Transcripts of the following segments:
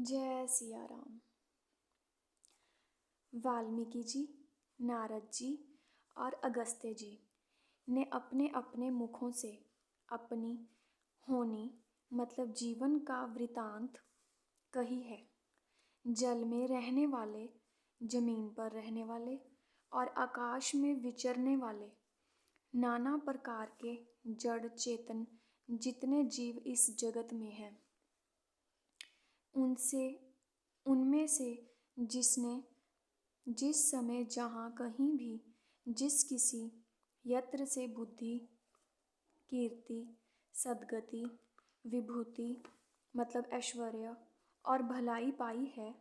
जय सिया राम। वाल्मीकि जी, नारद जी और अगस्त्य जी ने अपने अपने मुखों से अपनी होनी मतलब जीवन का वृतांत कही है। जल में रहने वाले, जमीन पर रहने वाले और आकाश में विचरने वाले नाना प्रकार के जड़ चेतन जितने जीव इस जगत में हैं, उनसे उनमें से जिसने जिस समय जहाँ कहीं भी जिस किसी यत्र से बुद्धि, कीर्ति, सद्गति, विभूति मतलब ऐश्वर्य और भलाई पाई है,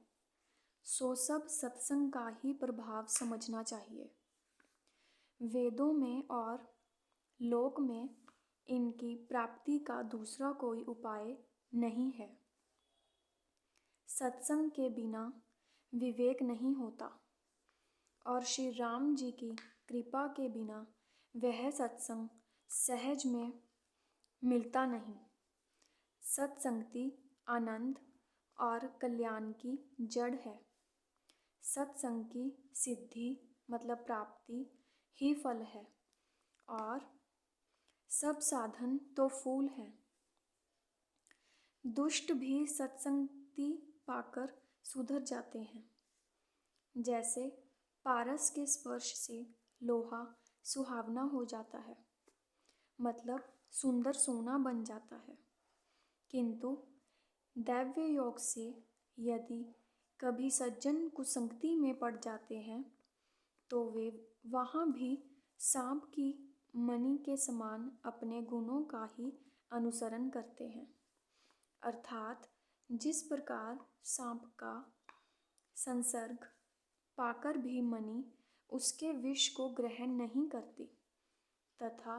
सो सब सत्संग का ही प्रभाव समझना चाहिए। वेदों में और लोक में इनकी प्राप्ति का दूसरा कोई उपाय नहीं है। सत्संग के बिना विवेक नहीं होता और श्री राम जी की कृपा के बिना वह सत्संग सहज में मिलता नहीं। सत्संगति आनंद और कल्याण की जड़ है। सत्संग की सिद्धि मतलब प्राप्ति ही फल है और सब साधन तो फूल है। दुष्ट भी सत्संगति पाकर सुधर जाते हैं। जैसे पारस के स्पर्श से लोहा सुहावना हो जाता है, मतलब सुंदर सोना बन जाता है। किंतु दैव्य योग से यदि कभी सज्जन कुसंगति में पड़ जाते हैं तो वे वहाँ भी सांप की मणि के समान अपने गुणों का ही अनुसरण करते हैं। अर्थात जिस प्रकार सांप का संसर्ग पाकर भी मणि उसके विष को ग्रहण नहीं करती तथा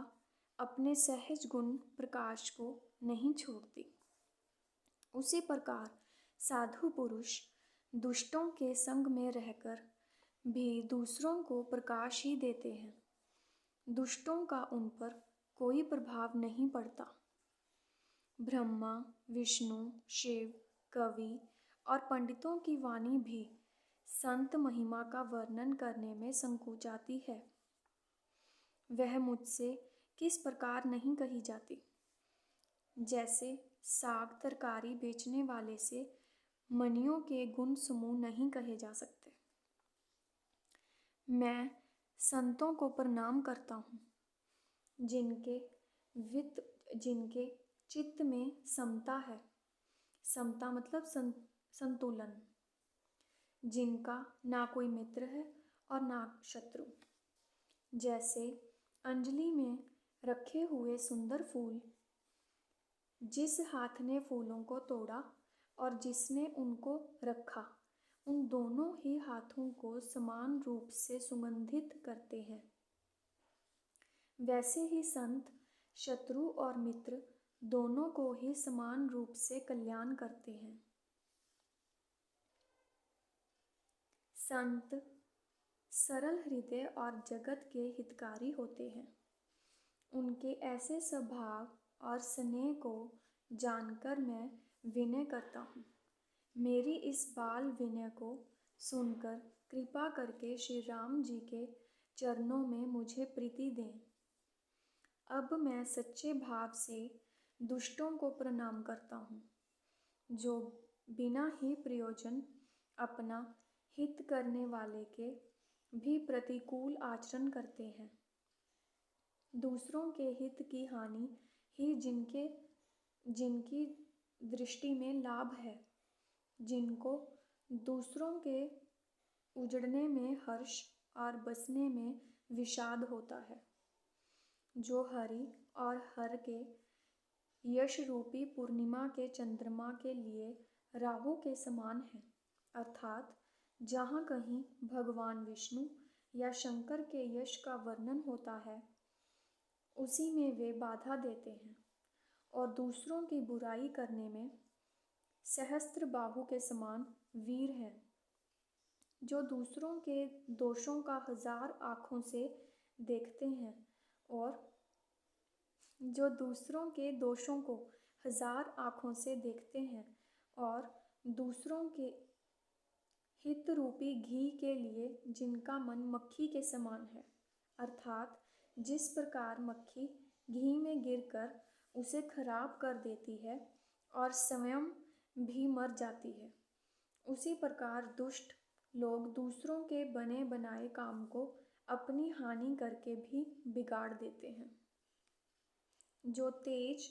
अपने सहज गुण प्रकाश को नहीं छोड़ती, उसी प्रकार साधु पुरुष दुष्टों के संग में रहकर भी दूसरों को प्रकाश ही देते हैं। दुष्टों का उन पर कोई प्रभाव नहीं पड़ता। ब्रह्मा, विष्णु, शिव, कवि और पंडितों की वाणी भी संत महिमा का वर्णन करने में संकोचाती है। वह मुझसे किस प्रकार नहीं कही जाती। जैसे साग तरकारी बेचने वाले से मनियों के गुण समूह नहीं कहे जा सकते। मैं संतों को प्रणाम करता हूँ जिनके चित्त में समता है। समता मतलब संतुलन, जिनका ना कोई मित्र है और ना शत्रु। जैसे अंजलि में रखे हुए सुंदर फूल, जिस हाथ ने फूलों को तोड़ा और जिसने उनको रखा, उन दोनों ही हाथों को समान रूप से सुगंधित करते हैं। वैसे ही संत शत्रु और मित्र दोनों को ही समान रूप से कल्याण करते हैं। संत सरल हृदय और जगत के हितकारी होते हैं। उनके ऐसे स्वभाव और स्नेह को जानकर मैं विनय करता हूँ। मेरी इस बाल विनय को सुनकर कृपा करके श्री राम जी के चरणों में मुझे प्रीति दें। अब मैं सच्चे भाव से दुष्टों को प्रणाम करता हूँ, जो बिना ही प्रयोजन अपना हित करने वाले के भी प्रतिकूल आचरण करते हैं। दूसरों के हित की हानि ही जिनकी दृष्टि में लाभ है, जिनको दूसरों के उजड़ने में हर्ष और बसने में विषाद होता है, जो हरि और हर के यश रूपी पूर्णिमा के चंद्रमा के लिए राहु के समान है। अर्थात जहाँ कहीं भगवान विष्णु या शंकर के यश का वर्णन होता है, उसी में वे बाधा देते हैं और दूसरों की बुराई करने में सहस्त्र बाहु के समान वीर हैं, जो दूसरों के दोषों का हजार आँखों से देखते हैं और जो दूसरों के दोषों को हजार आँखों से देखते हैं और दूसरों के हित रूपी घी के लिए जिनका मन मक्खी के समान है, अर्थात जिस प्रकार मक्खी घी में गिरकर उसे खराब कर देती है और स्वयं भी मर जाती है, उसी प्रकार दुष्ट लोग दूसरों के बने बनाए काम को अपनी हानि करके भी बिगाड़ देते हैं। जो तेज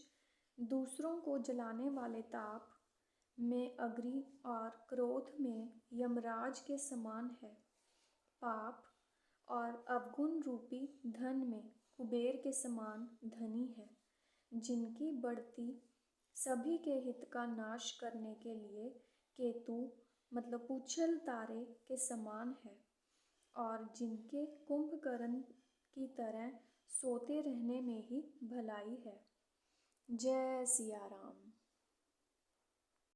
दूसरों को जलाने वाले ताप में अग्नि और क्रोध में यमराज के समान है, पाप और अवगुण रूपी धन में कुबेर के समान धनी है, जिनकी बढ़ती सभी के हित का नाश करने के लिए केतु मतलब उछल तारे के समान है और जिनके कुंभकर्ण की तरह सोते रहने में ही भलाई है। जय सिया राम।